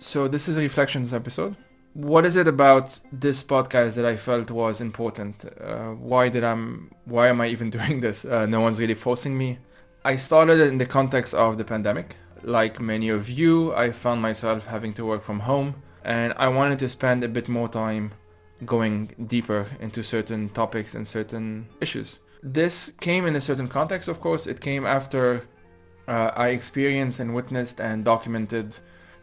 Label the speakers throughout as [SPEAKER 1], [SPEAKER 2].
[SPEAKER 1] So this is a reflections episode. What is it about this podcast that I felt was important? Why am I even doing this? No one's really forcing me. I started it in the context of the pandemic. Like many of you, I found myself having to work from home, and I wanted to spend a bit more time going deeper into certain topics and certain issues. This came in a certain context, of course. It came after I experienced and witnessed and documented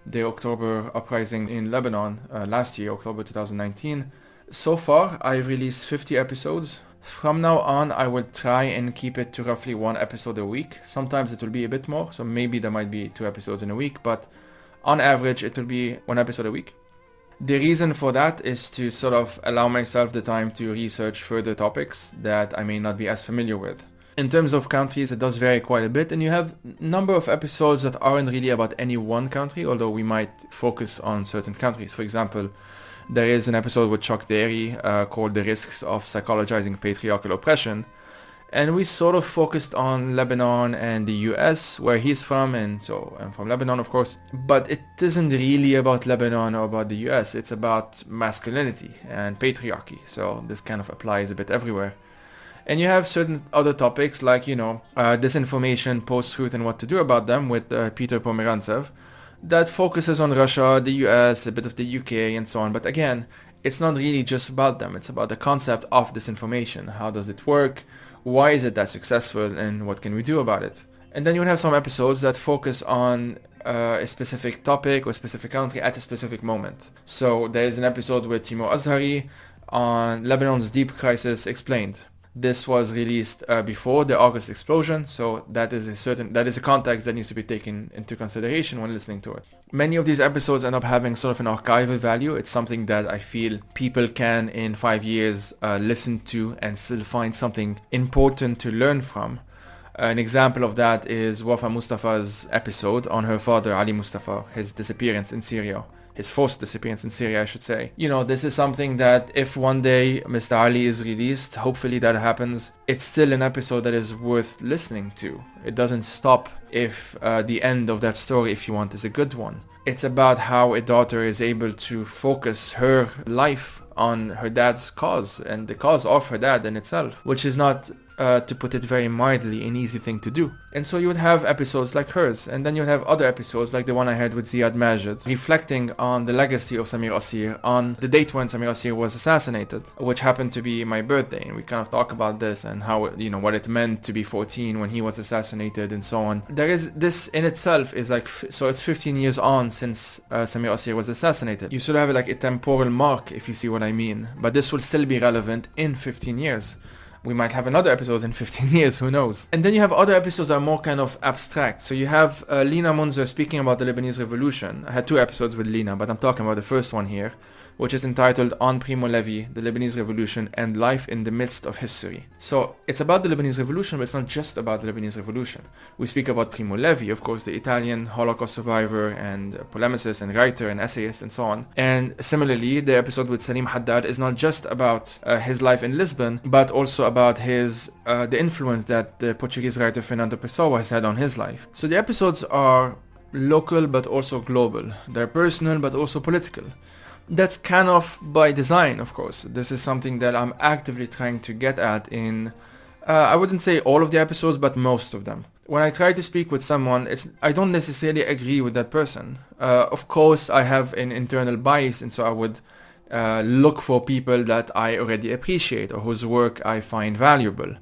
[SPEAKER 1] the October uprising in Lebanon last year, October 2019. So far, I've released 50 episodes. From now on, I will try and keep it to roughly one episode a week. Sometimes it will be a bit more, so maybe there might be 2 episodes in a week, but on average, it will be one episode a week. The reason for that is to sort of allow myself the time to research further topics that I may not be as familiar with. In terms of countries, it does vary quite a bit, and you have a number of episodes that aren't really about any one country, although we might focus on certain countries. For example, there is an episode with Chuck Derry called The Risks of Psychologizing Patriarchal Oppression, and we sort of focused on Lebanon and the US, where he's from, and so I'm from Lebanon, of course. But it isn't really about Lebanon or about the US, it's about masculinity and patriarchy, so this kind of applies a bit everywhere. And you have certain other topics like, disinformation, post-truth, and what to do about them with Peter Pomerantsev that focuses on Russia, the US, a bit of the UK, and so on. But again, it's not really just about them. It's about the concept of disinformation. How does it work? Why is it that successful? And what can we do about it? And then you have some episodes that focus on a specific topic or specific country at a specific moment. So there is an episode with Timo Azhari on Lebanon's deep crisis explained. This was released before the August explosion, so that is a context that needs to be taken into consideration when listening to it. Many of these episodes end up having sort of an archival value. It's something that I feel people can, in 5 years, listen to and still find something important to learn from. An example of that is Wafa Mustafa's episode on her father, Ali Mustafa, his disappearance in Syria. His forced disappearance in Syria, I should say. This is something that if one day Mr. Ali is released, hopefully that happens, it's still an episode that is worth listening to. It doesn't stop if the end of that story, if you want, is a good one. It's about how a daughter is able to focus her life on her dad's cause and the cause of her dad in itself, which is not, to put it very mildly, an easy thing to do. And so you would have episodes like hers, and then you would have other episodes like the one I had with Ziad Majid, reflecting on the legacy of Samir Asir, on the date when Samir Asir was assassinated, which happened to be my birthday, and we kind of talk about this and how, what it meant to be 14 when he was assassinated and so on. There is, this in itself is like, so it's 15 years on since Samir Asir was assassinated. You sort of have like a temporal mark, if you see what I mean, but this will still be relevant in 15 years. We might have another episode in 15 years, who knows? And then you have other episodes that are more kind of abstract. So you have Lina Munzer speaking about the Lebanese Revolution. I had 2 episodes with Lina, but I'm talking about the first one here, which is entitled On Primo Levi, the Lebanese Revolution and Life in the Midst of History. So it's about the Lebanese Revolution, but it's not just about the Lebanese Revolution. We speak about Primo Levi, of course, the Italian Holocaust survivor and polemicist and writer and essayist and so on. And similarly, the episode with Salim Haddad is not just about his life in Lisbon, but also about his the influence that the Portuguese writer Fernando Pessoa has had on his life. So the episodes are local but also global. They're personal but also political. That's kind of by design, of course. This is something that I'm actively trying to get at in, I wouldn't say all of the episodes, but most of them. When I try to speak with someone, I don't necessarily agree with that person. Of course, I have an internal bias, and so I would look for people that I already appreciate or whose work I find valuable.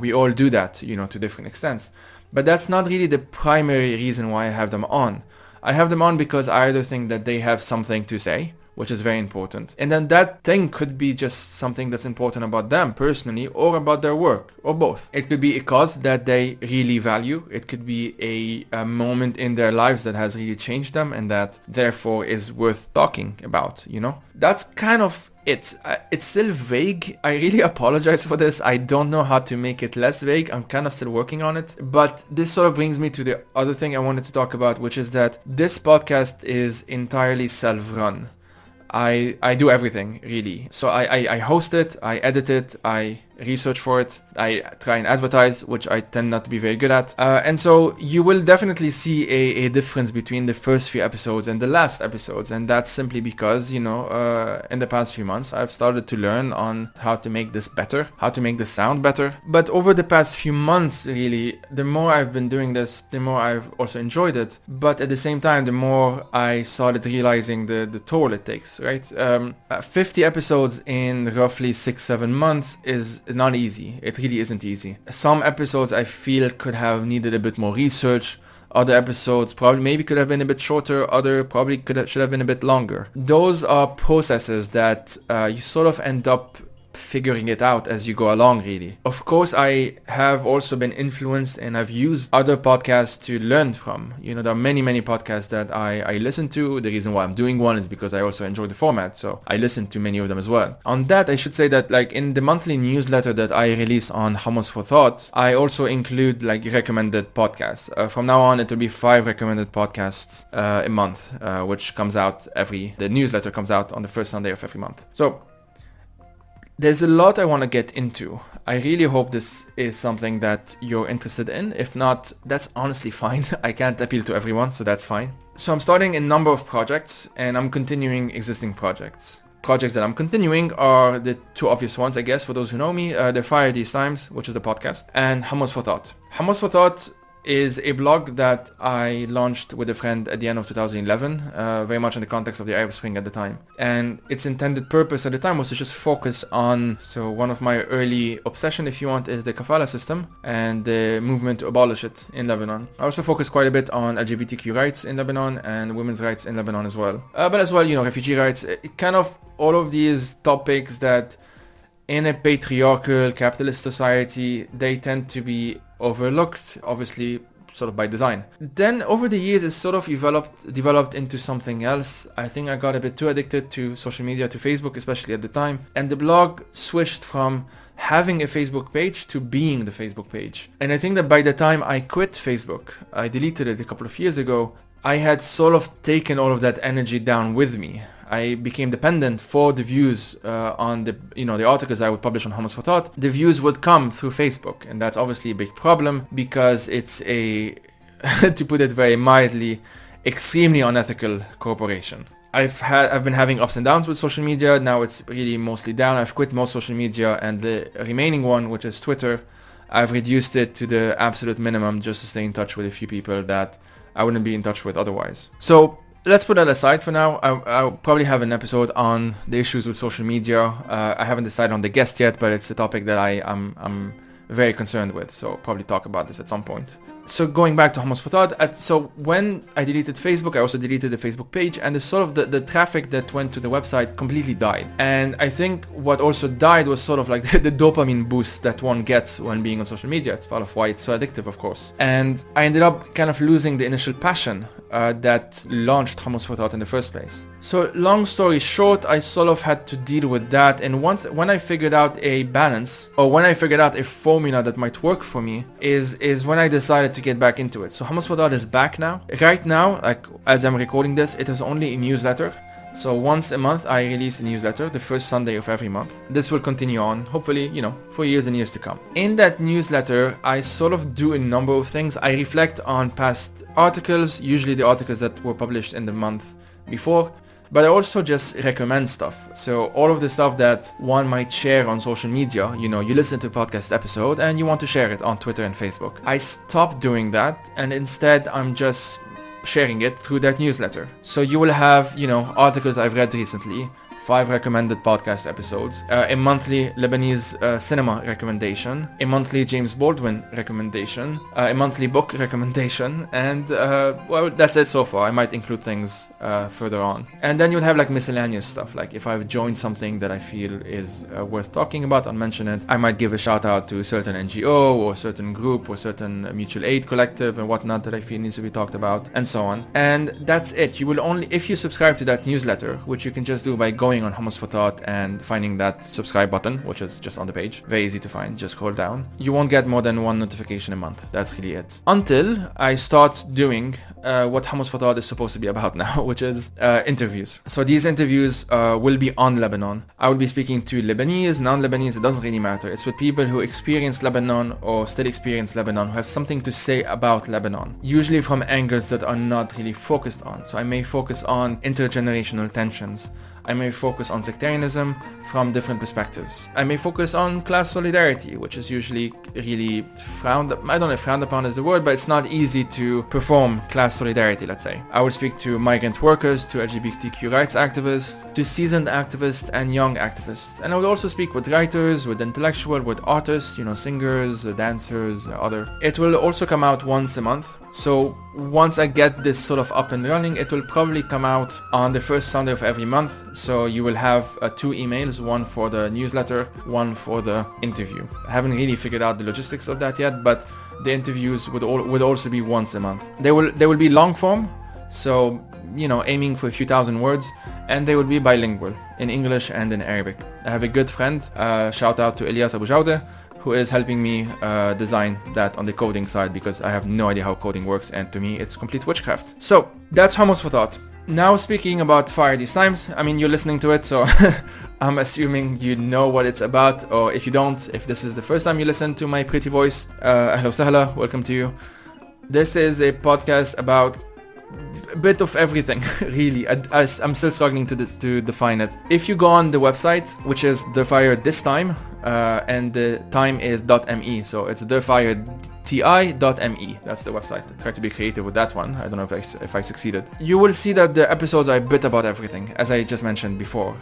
[SPEAKER 1] We all do that, to different extents. But that's not really the primary reason why I have them on. I have them on because I either think that they have something to say, which is very important, and then that thing could be just something that's important about them personally or about their work, or both. It could be a cause that they really value. It could be a moment in their lives that has really changed them and that therefore is worth talking about, That's kind of it. It's still vague. I really apologize for this. I don't know how to make it less vague. I'm kind of still working on it. But this sort of brings me to the other thing I wanted to talk about, which is that this podcast is entirely self-run. I do everything, really. So I host it, I edit it, I research for it. I try and advertise, which I tend not to be very good at. And so you will definitely see a difference between the first few episodes and the last episodes. And that's simply because, in the past few months, I've started to learn on how to make this better, how to make this sound better. But over the past few months, really, the more I've been doing this, the more I've also enjoyed it. But at the same time, the more I started realizing the toll it takes, right? 50 episodes in roughly 6-7 months is not easy. It really isn't easy. Some episodes I feel could have needed a bit more research. Other episodes probably maybe could have been a bit shorter. Other probably should have been a bit longer. Those are processes that you sort of end up figuring it out as you go along, really. Of course, I have also been influenced and I've used other podcasts to learn from. There are many podcasts that I listen to. The reason why I'm doing one is because I also enjoy the format, so I listen to many of them as well. On that, I should say that like in the monthly newsletter that I release on Hummus for Thought, I also include like recommended podcasts. From now on, it will be 5 recommended podcasts a month, which comes out the newsletter comes out on the first Sunday of every month. So there's a lot I want to get into. I really hope this is something that you're interested in. If not, that's honestly fine. I can't appeal to everyone, so that's fine. So I'm starting a number of projects and I'm continuing existing projects. Projects that I'm continuing are the 2 obvious ones, I guess, for those who know me. The Fire These Times, which is the podcast, and Hummus for Thought. Hummus for Thought is a blog that I launched with a friend at the end of 2011, very much in the context of the Arab Spring at the time. And its intended purpose at the time was to just focus on, so one of my early obsession, if you want, is the kafala system and the movement to abolish it in Lebanon. I also focused quite a bit on LGBTQ rights in Lebanon and women's rights in Lebanon as well. But as well, refugee rights, kind of all of these topics that in a patriarchal capitalist society, they tend to be overlooked, obviously sort of by design. Then over the years, it sort of developed into something else. I think I got a bit too addicted to social media, to Facebook, especially at the time. And the blog switched from having a Facebook page to being the Facebook page. And I think that by the time I quit Facebook, I deleted it a couple of years ago, I had sort of taken all of that energy down with me. I became dependent for the views on the articles I would publish on Hummus for Thought. The views would come through Facebook, and that's obviously a big problem because it's to put it very mildly, extremely unethical corporation. I've been having ups and downs with social media. Now it's really mostly down. I've quit most social media, and the remaining one, which is Twitter, I've reduced it to the absolute minimum just to stay in touch with a few people that I wouldn't be in touch with otherwise. So let's put that aside for now. I'll probably have an episode on the issues with social media. I haven't decided on the guest yet, but it's a topic that I'm very concerned with. So I'll probably talk about this at some point. So going back to Hummus for Thought, so when I deleted Facebook, I also deleted the Facebook page, and the traffic that went to the website completely died. And I think what also died was sort of like the dopamine boost that one gets when being on social media. It's part of why it's so addictive, of course. And I ended up kind of losing the initial passion that launched Hummus for Thought in the first place. So long story short, I sort of had to deal with that. And when I figured out a balance, or when I figured out a formula that might work for me, is when I decided to get back into it. So Hummus for Thought is back now. Right now, like as I'm recording this, it is only a newsletter. So once a month I release a newsletter, the first Sunday of every month. This will continue on, hopefully, for years and years to come. In that newsletter, I sort of do a number of things. I reflect on past articles, usually the articles that were published in the month before, but I also just recommend stuff. So all of the stuff that one might share on social media, you listen to a podcast episode and you want to share it on Twitter and Facebook. I stopped doing that, and instead I'm just sharing it through that newsletter. So you will have, articles I've read recently, 5 recommended podcast episodes, a monthly Lebanese cinema recommendation, a monthly James Baldwin recommendation, a monthly book recommendation, and that's it so far. I might include things further on. And then you'll have like miscellaneous stuff, like if I've joined something that I feel is worth talking about, I'll mention it. I might give a shout out to a certain NGO or a certain group or certain mutual aid collective and whatnot that I feel needs to be talked about, and so on. And that's it. You will only, if you subscribe to that newsletter, which you can just do by going on Hummus for Thought and finding that subscribe button, which is just on the page, very easy to find, just scroll down. You won't get more than 1 notification a month. That's really it. Until I start doing what Hummus for Thought is supposed to be about now, which is interviews. So these interviews will be on Lebanon. I will be speaking to Lebanese, non-Lebanese, it doesn't really matter. It's with people who experience Lebanon or still experience Lebanon, who have something to say about Lebanon, usually from angles that are not really focused on. So I may focus on intergenerational tensions. I may focus on sectarianism from different perspectives. I may focus on class solidarity, which is usually really frowned upon. I don't know if frowned upon is the word, but it's not easy to perform class solidarity, let's say. I will speak to migrant workers, to LGBTQ rights activists, to seasoned activists and young activists. And I will also speak with writers, with intellectuals, with artists, singers, dancers, other. It will also come out once a month. So once I get this sort of up and running, it will probably come out on the first Sunday of every month. So you will have 2 emails, one for the newsletter, one for the interview. I haven't really figured out the logistics of that yet, but the interviews would also be once a month. They will be long form, so aiming for a few thousand words, and they will be bilingual in English and in Arabic. I have a good friend, shout out to Elias Abu Jawde, who is helping me design that on the coding side, because I have no idea how coding works, and to me it's complete witchcraft. So that's Hummus for Thought. Now speaking about Fire These Times, you're listening to it, so I'm assuming you know what it's about, or if you don't, if this is the first time you listen to my pretty voice, ahla sahla, welcome to you. This is a podcast about a bit of everything, really. I'm still struggling to define it. If you go on the website, which is The Fire This Time, and the time is .me, so it's thefireTI.me. That's the website. I tried to be creative with that one. I don't know if I succeeded. You will see that the episodes are a bit about everything, as I just mentioned before.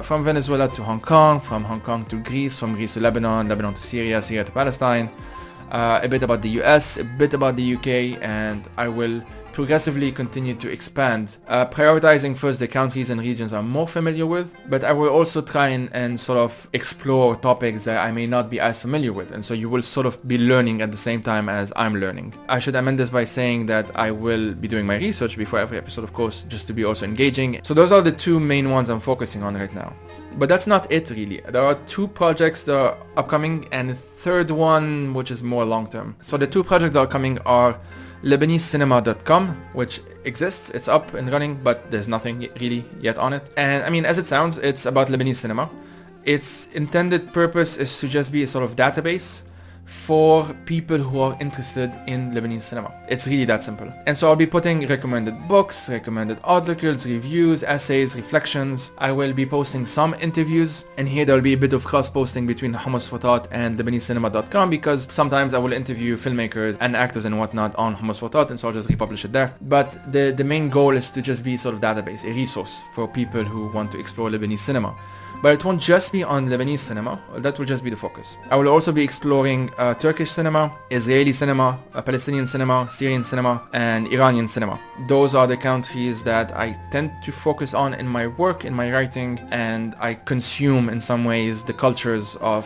[SPEAKER 1] From Venezuela to Hong Kong, from Hong Kong to Greece, from Greece to Lebanon, Lebanon to Syria, Syria to Palestine. A bit about the US, a bit about the UK, and I will progressively continue to expand, prioritizing first the countries and regions I'm more familiar with, but I will also try and sort of explore topics that I may not be as familiar with, and so you will sort of be learning at the same time as I'm learning. I should amend this by saying that I will be doing my research before every episode, of course, just to be also engaging. So those are the 2 main ones I'm focusing on right now. But that's not it, really. There are 2 projects that are upcoming, and a third one which is more long-term. So the 2 projects that are coming are LebaneseCinema.com, which exists, it's up and running, but there's nothing really yet on it. And as it sounds, it's about Lebanese cinema. Its intended purpose is to just be a sort of database for people who are interested in Lebanese cinema. It's really that simple. And so I'll be putting recommended books, recommended articles, reviews, essays, reflections. I will be posting some interviews, and here there'll be a bit of cross-posting between Hummus for Thought and LebaneseCinema.com, because sometimes I will interview filmmakers and actors and whatnot on Hummus for Thought, and so I'll just republish it there. But the main goal is to just be sort of database, a resource for people who want to explore Lebanese cinema. But it won't just be on Lebanese cinema, that will just be the focus. I will also be exploring Turkish cinema, Israeli cinema, Palestinian cinema, Syrian cinema, and Iranian cinema. Those are the countries that I tend to focus on in my work, in my writing, and I consume in some ways the cultures of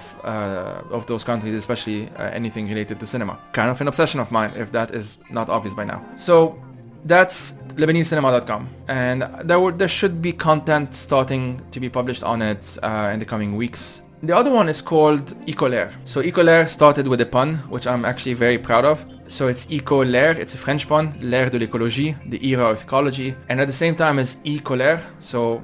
[SPEAKER 1] those countries, especially anything related to cinema. Kind of an obsession of mine, if that is not obvious by now. So that's LebaneseCinema.com, and there should be content starting to be published on it in the coming weeks. The other one is called Ecolair. So Ecolair started with a pun, which I'm actually very proud of. So it's Ecolair, it's a French pun, l'ère de l'écologie, the era of ecology, and at the same time it's Ecolère, so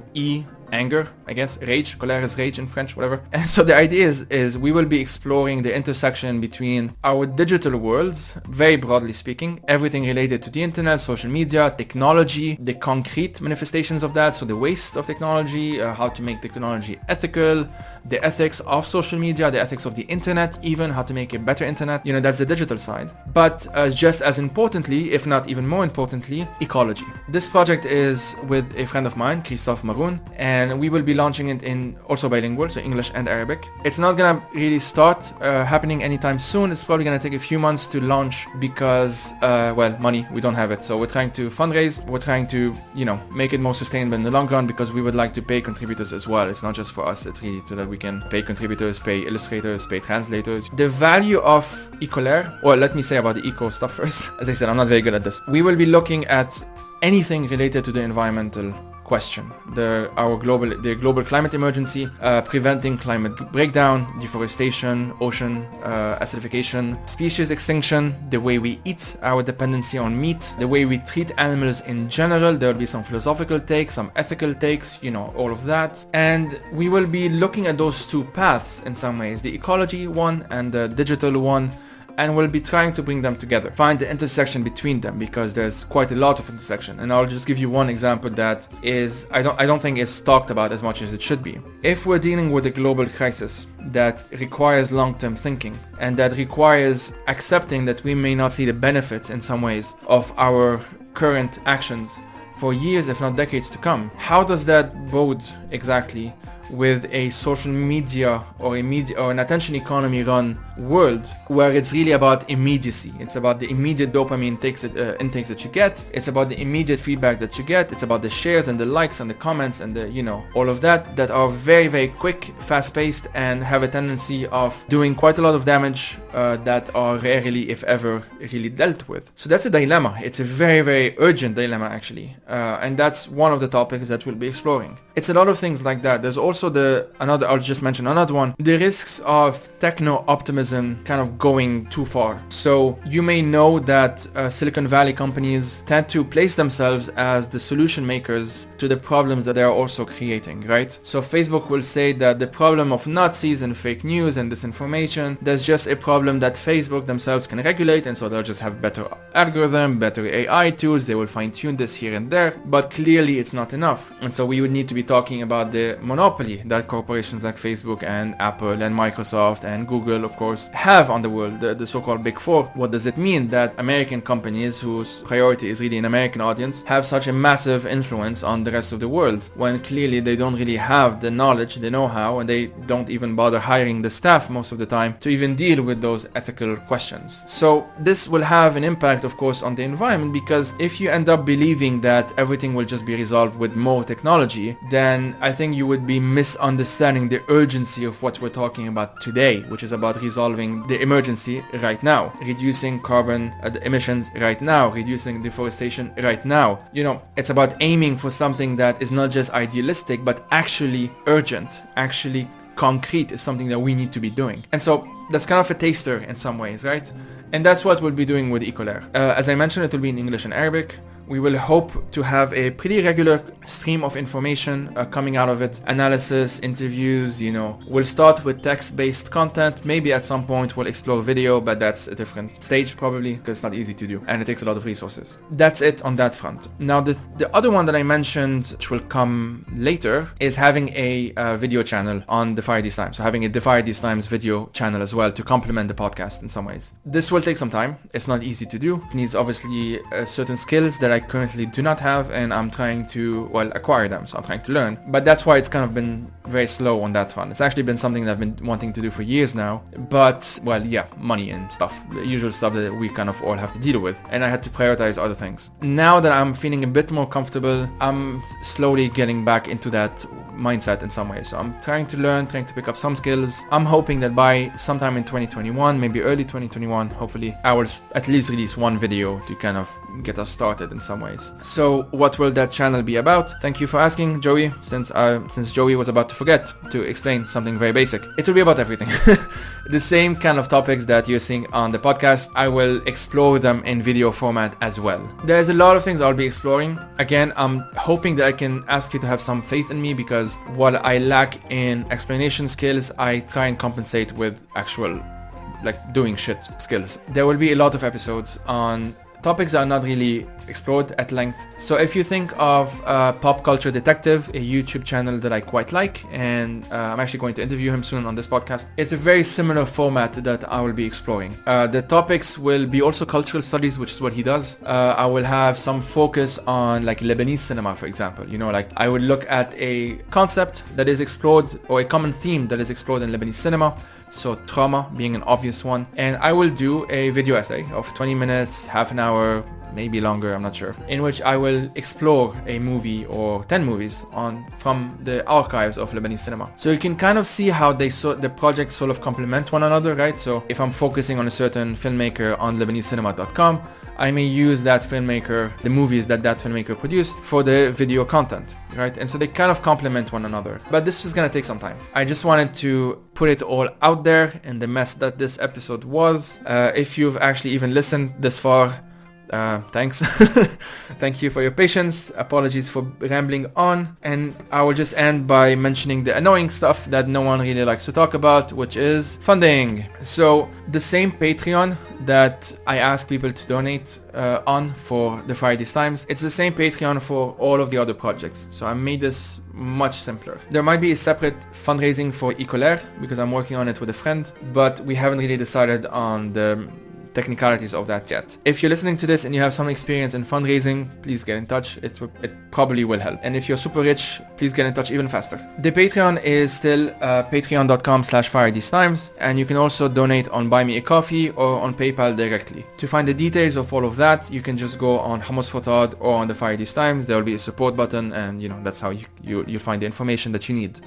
[SPEAKER 1] anger, I guess, rage, colère is rage in French, whatever. And so the idea is we will be exploring the intersection between our digital worlds, very broadly speaking, everything related to the internet, social media, technology, the concrete manifestations of that, so the waste of technology, how to make technology ethical, the ethics of social media, the ethics of the internet, even how to make a better internet, that's the digital side. But just as importantly, if not even more importantly, ecology. This project is with a friend of mine, Christophe Maroun, and we will be launching it in also bilingual, so English and Arabic. It's not gonna really start happening anytime soon. It's probably gonna take a few months to launch because, money, we don't have it. So we're trying to fundraise, we're trying to, make it more sustainable in the long run, because we would like to pay contributors as well. It's not just for us, it's really so that we can pay contributors, pay illustrators, pay translators. The value of Ecolair, or let me say about the eco stuff first. As I said, I'm not very good at this. We will be looking at anything related to the environmental question. The global climate emergency, preventing climate breakdown, deforestation, ocean acidification, species extinction, the way we eat, our dependency on meat, the way we treat animals in general. There will be some philosophical takes, some ethical takes, all of that. And we will be looking at those two paths in some ways, the ecology one and the digital one, and we'll be trying to bring them together, find the intersection between them, because there's quite a lot of intersection. And I'll just give you one example that is, I don't think is talked about as much as it should be. If we're dealing with a global crisis that requires long-term thinking and that requires accepting that we may not see the benefits in some ways of our current actions for years, if not decades to come, how does that bode exactly with a social media or an attention economy run world where it's really about immediacy? It's about the immediate dopamine intakes that you get. It's about the immediate feedback that you get. It's about the shares and the likes and the comments and the all of that are very, very quick, fast-paced, and have a tendency of doing quite a lot of damage that are rarely, if ever, really dealt with. So that's a dilemma. It's a very, very urgent dilemma, actually, and that's one of the topics that we'll be exploring. It's a lot of things like that. There's also I'll just mention another one, the risks of techno-optimism kind of going too far. So you may know that Silicon Valley companies tend to place themselves as the solution makers to the problems that they are also creating, right? So Facebook will say that the problem of Nazis and fake news and disinformation, there's just a problem that Facebook themselves can regulate, and so they'll just have better algorithm, better AI tools, they will fine-tune this here and there, but clearly it's not enough. And so we would need to be talking about the monopoly that corporations like Facebook and Apple and Microsoft and Google, of course, have on the world, the so-called Big Four. What does it mean that American companies whose priority is really an American audience have such a massive influence on the rest of the world, when clearly they don't really have the knowledge, the know-how, and they don't even bother hiring the staff most of the time to even deal with those ethical questions. So this will have an impact, of course, on the environment, because if you end up believing that everything will just be resolved with more technology, then I think you would be misunderstanding the urgency of what we're talking about today, which is about resolving the emergency right now, reducing carbon emissions right now, reducing deforestation right now. It's about aiming for something that is not just idealistic, but actually urgent, actually concrete, is something that we need to be doing. And so that's kind of a taster in some ways, right? And that's what we'll be doing with Ecolair. As I mentioned, it will be in English and Arabic. We will hope to have a pretty regular stream of information coming out of it. Analysis, interviews, We'll start with text-based content. Maybe at some point we'll explore video, but that's a different stage probably, because it's not easy to do and it takes a lot of resources. That's it on that front. Now the other one that I mentioned, which will come later, is having a video channel on Defy These Times. So having a Defy These Times video channel as well to complement the podcast in some ways. This will take some time. It's not easy to do. It needs obviously certain skills that I currently do not have, and I'm trying to acquire them, so I'm trying to learn. But that's why it's kind of been very slow on that front. It's actually been something that I've been wanting to do for years now, but money and stuff, the usual stuff that we kind of all have to deal with, and I had to prioritize other things. Now that I'm feeling a bit more comfortable, I'm slowly getting back into that mindset in some ways. So I'm trying to learn, trying to pick up some skills. I'm hoping that by sometime in 2021, maybe early 2021, hopefully, I will at least release one video to kind of get us started in some ways. So what will that channel be about? Thank you for asking, Joey, since Joey was about to forget to explain something very basic. It will be about everything. The same kind of topics that you're seeing on the podcast, I will explore them in video format as well. There's a lot of things I'll be exploring. Again, I'm hoping that I can ask you to have some faith in me, because while I lack in explanation skills, I try and compensate with actual doing shit skills. There will be a lot of episodes on topics that are not really explored at length. So if you think of Pop Culture Detective, a YouTube channel that I quite like, and I'm actually going to interview him soon on this podcast, it's a very similar format that I will be exploring. The topics will be also cultural studies, which is what he does. I will have some focus on Lebanese cinema, for example. I will look at a concept that is explored, or a common theme that is explored in Lebanese cinema. So trauma being an obvious one, and I will do a video essay of 20 minutes, half an hour, maybe longer, I'm not sure, in which I will explore a movie or 10 movies from the archives of Lebanese cinema. So you can kind of see how the projects sort of complement one another, right? So if I'm focusing on a certain filmmaker on LebaneseCinema.com, I may use that filmmaker, the movies that filmmaker produced, for the video content, right? And so they kind of complement one another. But this is gonna take some time. I just wanted to put it all out there in the mess that this episode was. If you've actually even listened this far, thanks. Thank you for your patience. Apologies for rambling on. And I will just end by mentioning the annoying stuff that no one really likes to talk about, which is funding. So the same Patreon that I ask people to donate on for the Fire These Times, it's the same Patreon for all of the other projects. So I made this much simpler. There might be a separate fundraising for Ecolair because I'm working on it with a friend, but we haven't really decided on the technicalities of that yet. If you're listening to this and you have some experience in fundraising, please get in touch. It probably will help. And if you're super rich, please get in touch even faster. The Patreon is still patreon.com/FireTheseTimes, and you can also donate on Buy Me a Coffee or on PayPal directly. To find the details of all of that, you can just go on Hummus for Todd or on the Fire These Times. There will be a support button, and that's how you'll find the information that you need.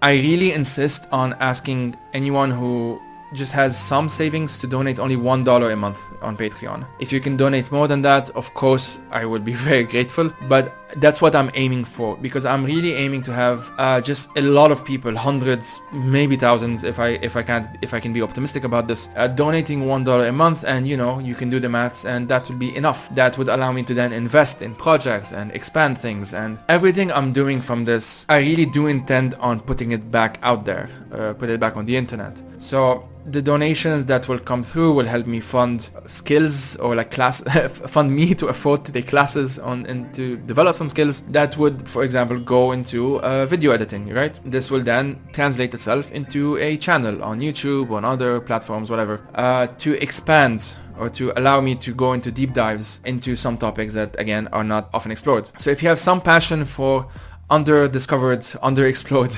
[SPEAKER 1] I really insist on asking anyone who just has some savings to donate only $1 a month on Patreon. If you can donate more than that, of course, I would be very grateful, but that's what I'm aiming for, because I'm really aiming to have just a lot of people, hundreds, maybe thousands, if I can be optimistic about this, donating $1 a month, and you can do the maths, and that would be enough. That would allow me to then invest in projects and expand things, and everything I'm doing from this, I really do intend on putting it back out there, put it back on the internet. So the donations that will come through will help me fund skills, or fund me to afford to take classes and to develop some skills that would, for example, go into video editing, right? This will then translate itself into a channel on YouTube, on other platforms, whatever, to expand or to allow me to go into deep dives into some topics that, again, are not often explored. So if you have some passion for under-discovered, underexplored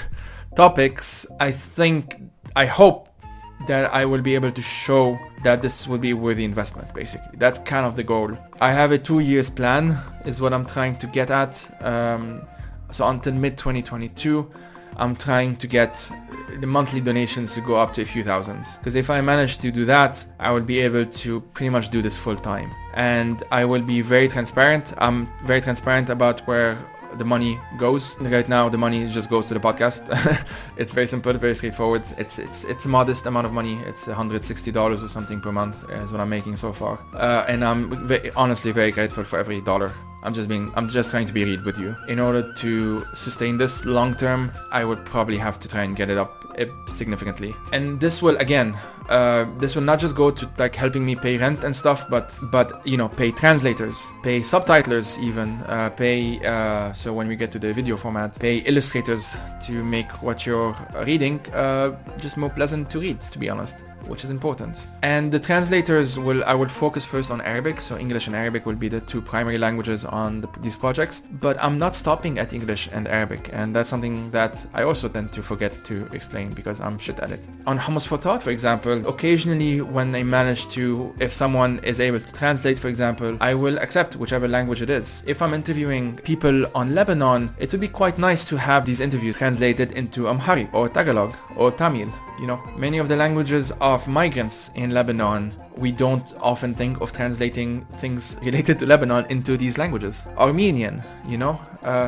[SPEAKER 1] topics, I hope that I will be able to show that this will be a worthy investment, basically. That's kind of the goal. I have a 2 years plan, is what I'm trying to get at. So until mid-2022, I'm trying to get the monthly donations to go up to a few thousands. Because if I manage to do that, I will be able to pretty much do this full time. And I will be very transparent. I'm very transparent about where the money goes. Right now the money just goes to the podcast. It's very simple, very straightforward. It's a modest amount of money. It's $160 or something per month is what I'm making so far, and I'm honestly very grateful for every dollar. I'm just trying to be real with you. In order to sustain this long term, I would probably have to try and get it up significantly. And this will, again, this will not just go to helping me pay rent and stuff, but pay translators, pay subtitlers, even pay so when we get to the video format, pay illustrators to make what you're reading just more pleasant to read, to be honest, which is important. And the translators I will focus first on Arabic, so English and Arabic will be the two primary languages on these projects, but I'm not stopping at English and Arabic, and that's something that I also tend to forget to explain because I'm shit at it. On Hummus for Thought, for example, occasionally when I manage to, if someone is able to translate, for example, I will accept whichever language it is. If I'm interviewing people on Lebanon, it would be quite nice to have these interviews translated into Amharic or Tagalog or Tamil. Many of the languages of migrants in Lebanon, we don't often think of translating things related to Lebanon into these languages. Armenian,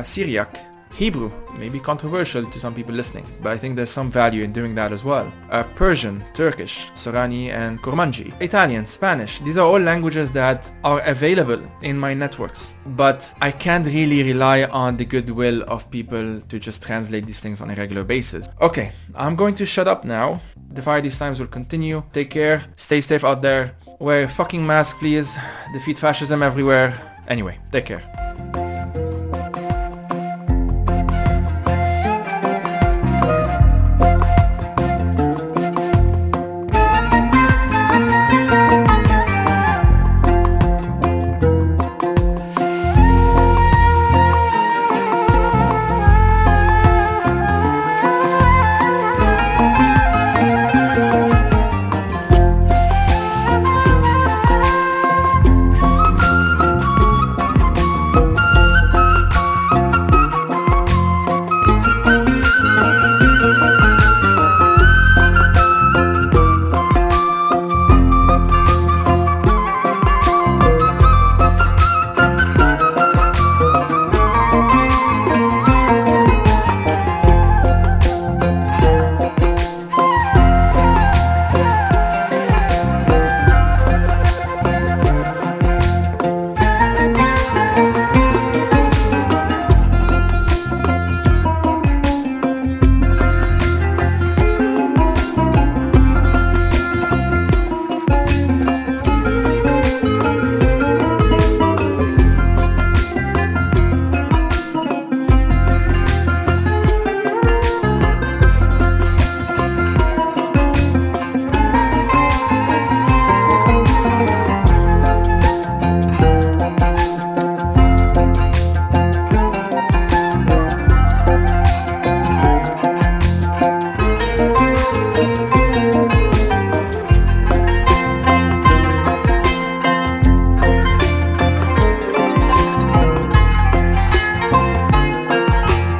[SPEAKER 1] Syriac, Hebrew, maybe controversial to some people listening, but I think there's some value in doing that as well. Persian, Turkish, Sorani and Kurmanji, Italian, Spanish. These are all languages that are available in my networks, but I can't really rely on the goodwill of people to just translate these things on a regular basis. Okay, I'm going to shut up now. The Fire These Times will continue. Take care, stay safe out there, wear a fucking mask please, defeat fascism everywhere. Anyway, take care.